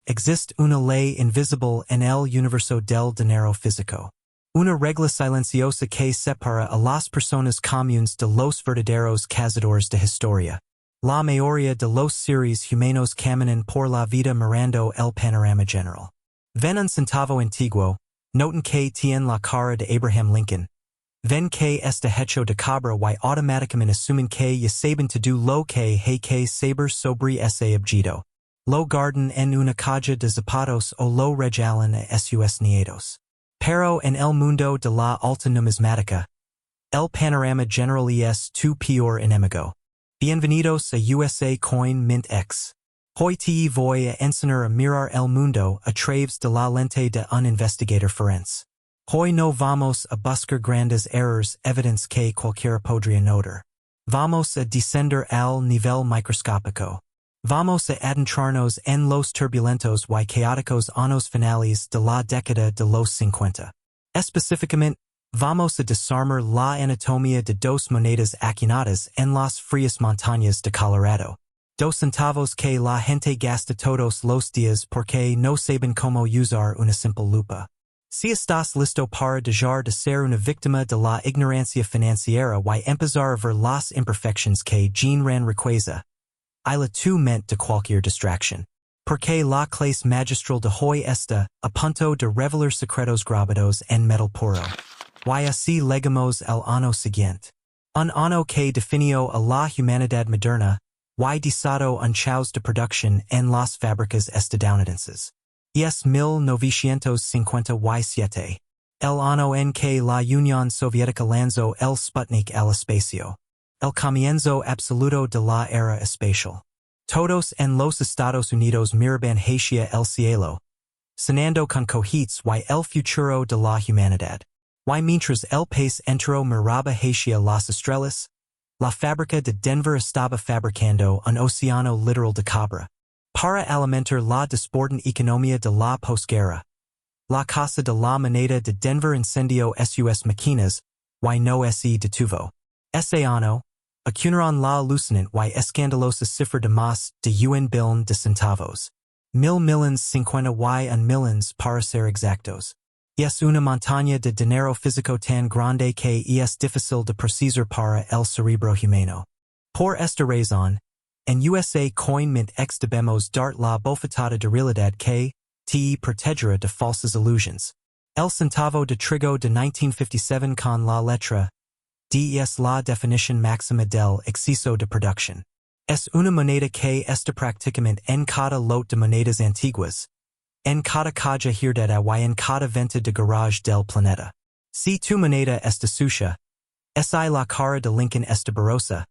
Existe una ley invisible en el universo del dinero físico. Una regla silenciosa que separa a las personas comunes de los verdaderos cazadores de historia. La mayoría de los seres humanos caminan por la vida mirando el panorama general. Ven un centavo antiguo, noten que tiene la cara de Abraham Lincoln. Ven que este hecho de cabra y automáticamente asumen que ya saben todo lo que hay que saber sobre ese objeto. Lo guardan en una caja de zapatos o lo regalan a sus nietos. Pero en el mundo de la alta numismática, el panorama general es tu peor enemigo. Bienvenidos a USA Coin Mint X. Hoy te voy a enseñar a mirar el mundo a través de la lente de un investigador forense. Hoy no vamos a buscar grandes errores evidentes que cualquiera podría notar. Vamos a descender al nivel microscópico. Vamos a adentrarnos en los turbulentos y caóticos años finales de la década de los 50. Específicamente, vamos a desarmar la anatomía de dos monedas acuñadas en las frías montañas de Colorado. Dos centavos que la gente gasta todos los días porque no saben cómo usar una simple lupa. Si estás listo para dejar de ser una víctima de la ignorancia financiera y empezar a ver las imperfecciones que generan riqueza, la tu mente de cualquier distracción. Porque la clase magistral de hoy está a punto de revelar secretos grabados en metal puro. Y así legamos el año siguiente. Un año que definió a la humanidad moderna, y desató un caos de producción en las fábricas estadounidenses. Es 1957. El año en que la Unión Soviética lanzó el Sputnik al espacio. El comienzo absoluto de la era espacial. Todos en los Estados Unidos miraban hacia el cielo, sonando con cohetes y el futuro de la humanidad. Y mientras el país entero miraba hacia las estrellas, la fábrica de Denver estaba fabricando un océano literal de cabra. Para alimentar la desbordante economía de la posguerra, la Casa de la Moneda de Denver incendió sus máquinas, y no se detuvo. Ese año, acuñaron la alucinante y escandalosa cifra de más de un billón de centavos. 1,051 millones para ser exactos. Es una montaña de dinero físico tan grande que es difícil de procesar para el cerebro humano. Por esta razón, en USA Coin Mint X debemos dar la bofetada de realidad que te protegerá de falsas ilusiones. El centavo de trigo de 1957 con la letra D es la definición máxima del exceso de producción. Es una moneda que está prácticamente en cada lot de monedas antiguas, en cada caja herdada y en cada venta de garage del planeta. Si tu moneda está sucia, si la cara de Lincoln está borrosa,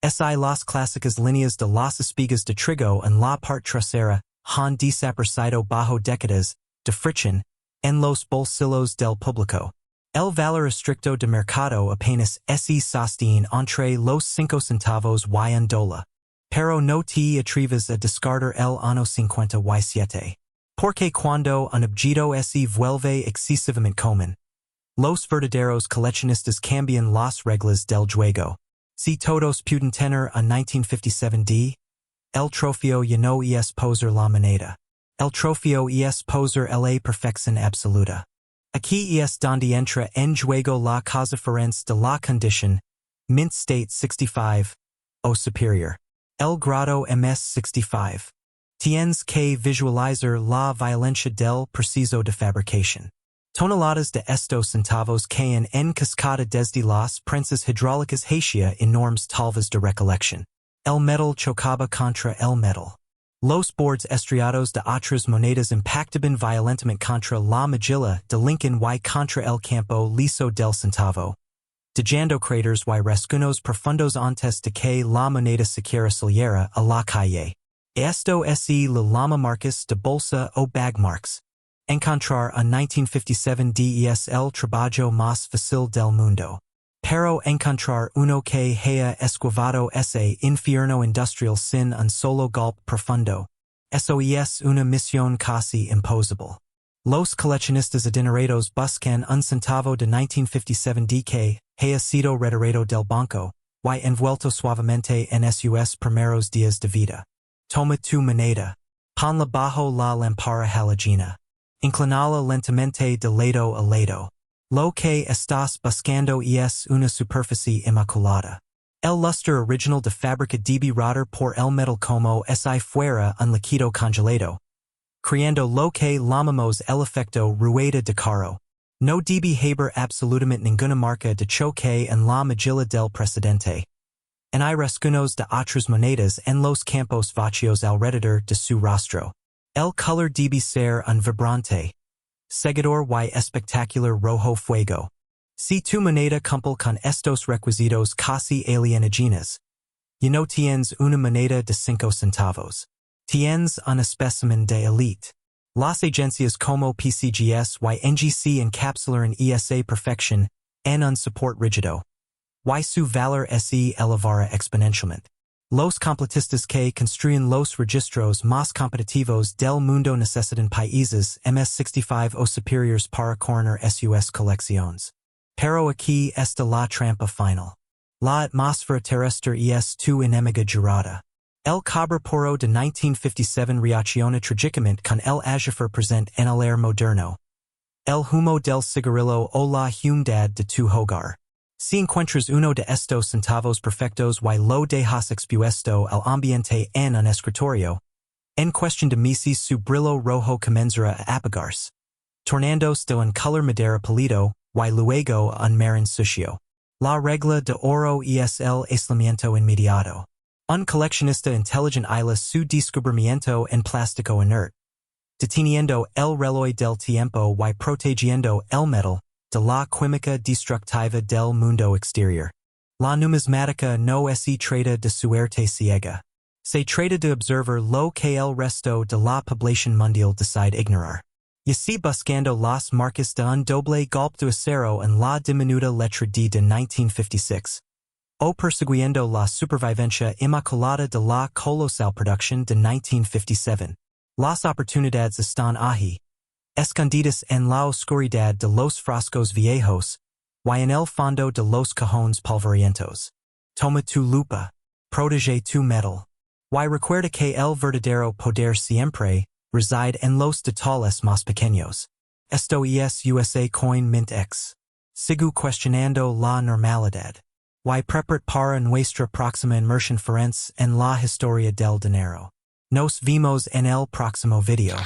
si las clásicas líneas de las espigas de trigo en la parte trasera han desaparecido bajo décadas de fricción en los bolsillos del público. El valor estricto de mercado apenas se sostiene entre los 5 centavos y un $1. Pero no te atreves a descartar el año 57. Porque cuando un objeto se vuelve excesivamente común, los verdaderos coleccionistas cambian las reglas del juego. Si todos pueden tener un 1957D, el trofeo ya no es poser la moneda. El trofeo es poser la perfección absoluta. Aquí es donde entra en juego la causa forense de la condición, mint state 65, o superior. El grado ms 65. Tienes que visualizar la violencia del proceso de fabricación. Toneladas de estos centavos caen en cascada desde las prensas hidráulicas hacia enormes talvas de recolección. El metal chocaba contra el metal. Los bordes estriados de otras monedas impactaban violentamente contra la mejilla de Lincoln y contra el campo liso del centavo, dejando cráteres y rasguños profundos antes de que la moneda siquiera saliera a la calle. Esto es la llama marcas de bolsa o bag marks. Encontrar a 1957 es el trabajo más fácil del mundo. Pero encontrar uno que haya esquivado ese infierno industrial sin un solo golpe profundo, eso es una misión casi imposible. Los coleccionistas adinerados buscan un centavo de 1957 que haya sido retirado del banco, y envuelto suavemente en sus primeros días de vida. Toma tu moneda. Pon la bajo la lámpara halógena. Inclinala lentamente de lado a lado. Lo que estás buscando es una superficie inmaculada. El lustre original de fábrica debe rotar por el metal como si fuera un líquido congelado, creando lo que llamamos el efecto rueda de carro. No debe haber absolutamente ninguna marca de choque en la magilla del precedente. En hay rasguños de otras monedas en los campos vacíos alrededor de su rostro. El color debe ser un vibrante, seguidor y espectacular rojo fuego. Si tu moneda cumple con estos requisitos casi alienígenas, y no tienes una moneda de 5 centavos. Tienes un espécimen de élite. Las agencias como PCGS y NGC encapsulan esa perfección en un support rígido. Y su valor se elevará exponencialmente. Los completistas que construyen los registros más competitivos del mundo necesitan países MS65 o superiores para coronar sus colecciones. Pero aquí está la trampa final. La atmósfera terrestre es tu enemiga jurada. El cobraporo de 1957 reacciona trágicamente con el agifer presente en el aire moderno. El humo del cigarrillo o la humedad de tu hogar. Si encuentras uno de estos centavos perfectos y lo dejas expuesto al ambiente en un escritorio, en cuestión de meses su brillo rojo comenzará a apagarse, tornándose de un color madera pálido y luego un marrón sucio. La regla de oro es el aislamiento inmediato. Un coleccionista inteligente hila su descubrimiento en plástico inerte, deteniendo el reloj del tiempo y protegiendo el metal de la química destructiva del mundo exterior. La numismática no se trata de suerte ciega. Se trata de observar lo que el resto de la población mundial decide ignorar. Y si buscando las marcas de un doble golpe de acero en la diminuta letra D de 1956, o persiguiendo la supervivencia inmaculada de la colosal producción de 1957, las oportunidades están allí, escondidas en la oscuridad de los frascos viejos, y en el fondo de los cajones polvorientos. Toma tu lupa, protege tu metal, y recuerda que el verdadero poder siempre reside en los detalles más pequeños. Esto es USA Coin Mint X. Sigu cuestionando la normalidad. Y preparat para nuestra próxima inmersión forense en la historia del dinero. Nos vemos en el próximo video.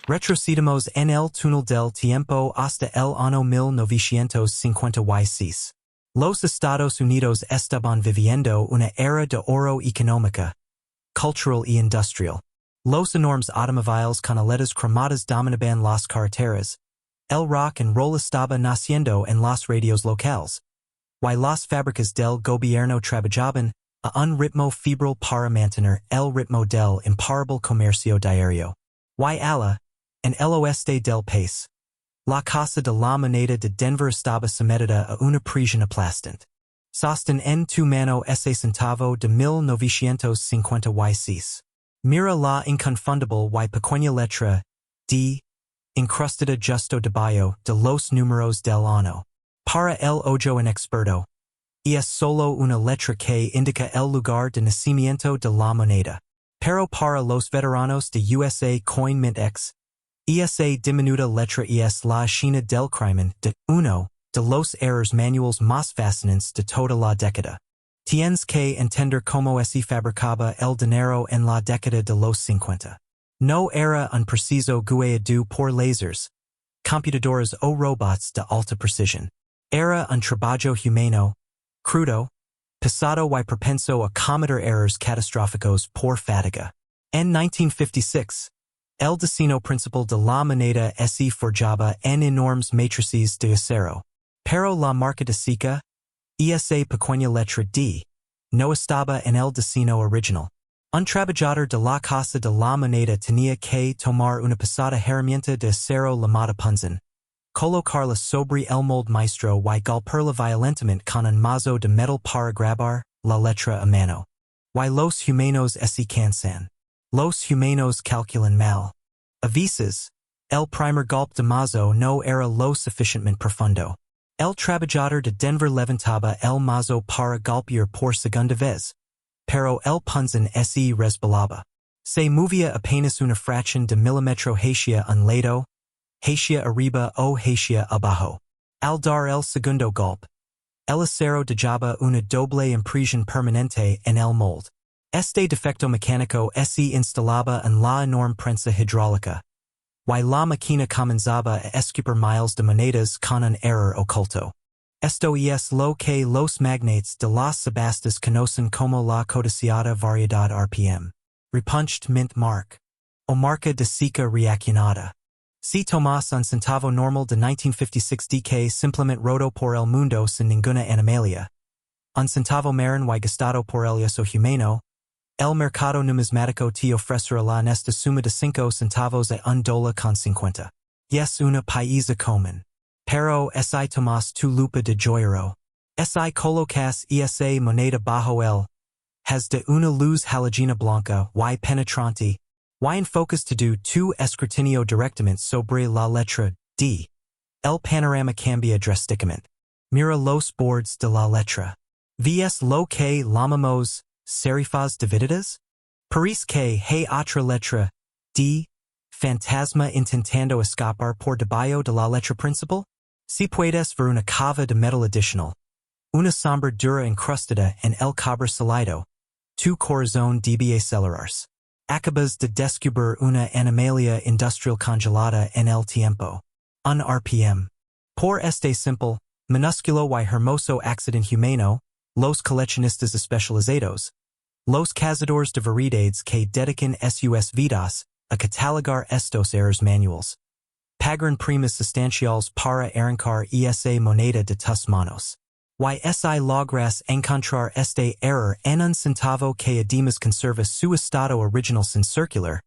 Retrocedemos en el túnel del tiempo hasta el año 1956. Los Estados Unidos estaban viviendo una era de oro económica, cultural y industrial. Los enormes automóviles con aletas cromadas dominaban las carreteras. El rock and roll estaba naciendo en las radios locales. Y las fábricas del gobierno trabajaban a un ritmo febril para mantener el ritmo del imparable comercio diario. Y en el oeste del país, la casa de la moneda de Denver estaba sometida a una presión aplastante. Sostén en tu mano ese centavo de 1956. Mira la inconfundible y pequeña letra D, incrustada justo debajo de los números del año. Para el ojo inexperto, es solo una letra que indica el lugar de nacimiento de la moneda. Pero para los veteranos de USA Coin Mint X, esa diminuta letra es la China del crimen de uno de los errors manuals más fascinantes de toda la década. Tienes que entender cómo se fabricaba el dinero en la década de los 50. No era un preciso guiado por lasers, computadoras o robots de alta precisión. Era un trabajo humano, crudo, pesado y propenso a cometer errors catastróficos por fatiga. En 1956, el diseño principal de la moneda se forjaba en enormes matrices de acero. Pero la marca de Sica, esa pequeña letra D, no estaba en el diseño original. Un trabajador de la casa de la moneda tenía que tomar una pesada herramienta de acero llamada punzón, colocarla sobre el molde maestro y golpearla violentamente con un mazo de metal para grabar la letra a mano. Y los humanos se cansan. Los humanos calculan mal. A veces, el primer golpe de mazo no era lo suficientemente profundo. El trabajador de Denver levantaba el mazo para golpear por segunda vez, pero el punzón se resbalaba. Se movia apenas una fracción de milímetro hacia un lado, hacia arriba o hacia abajo. Al dar el segundo golpe, el acero dejaba una doble impresión permanente en el molde. Este defecto mecánico se instalaba en la enorme prensa hidráulica, y la máquina comenzaba a escupir miles de monedas con un error oculto. Esto es lo que los magnates de las subastas conocen como la codiciada variedad RPM. Repunched mint mark. O marca de seca reaccionada. Si tomas un centavo normal de 1956 DK simplemente roto por el mundo sin ninguna animalia. Un centavo marin y gastado por el uso humano. El mercado numismático te ofrecerá la honesta suma de 5 centavos a $1.50. Es una paisa común. Pero si tomas tu lupa de joyero. Si colocas esa moneda bajo el. Has de una luz halogena blanca y penetrante. Y enfocas to do tu escrutinio directamente sobre la letra D. El panorama cambia drásticamente. Mira los bordes de la letra. ¿Ves lo que llamamos serifas divididas? Parece que hay otra letra D. Fantasma intentando escapar por debajo de la letra principal? Si puedes ver una cava de metal adicional. Una sombra dura encrustada en el cobre salido. Tu corazón debe acelerarse. Acabas de descubrir una animalia industrial congelada en el tiempo. Un RPM. Por este simple, minúsculo y hermoso accidente humano, los coleccionistas especializados, los cazadores de variedades que dedican sus vidas a catalogar estos errores manuales, pagan primas sustanciales para arrancar esa moneda de tus manos. Si logras encontrar este error en un centavo que además conserva su estado original sin circular,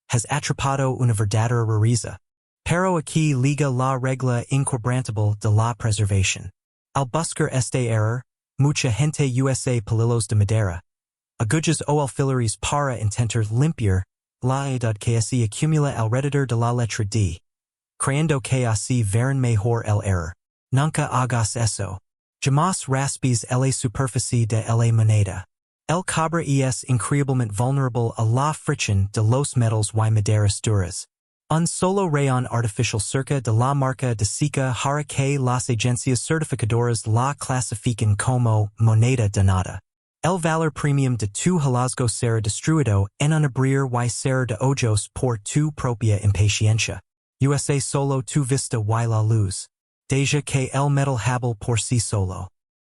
has atrapado una verdadera rareza. Pero aquí liga la regla inquebrantable de la preservación. Al buscar este error, mucha gente usa palillos de madera, agujas o alfileres para intentar limpiar la edad que se acumula alrededor de la letra D, creyendo que así verán mejor el error. Nunca hagas eso. Jamás raspes la superficie de la moneda. El cobre es increíblemente vulnerable a la fricción de los metals y maderas duras. Un solo rayón artificial cerca de la marca de seca hará que las agencias certificadoras la clasifiquen como moneda de nada. El valor premium de tu hallazgo será destruido en un abrir y cerrar de ojos por tu propia impaciencia. Usa solo tu vista y la luz. Deja que el metal hable por sí solo.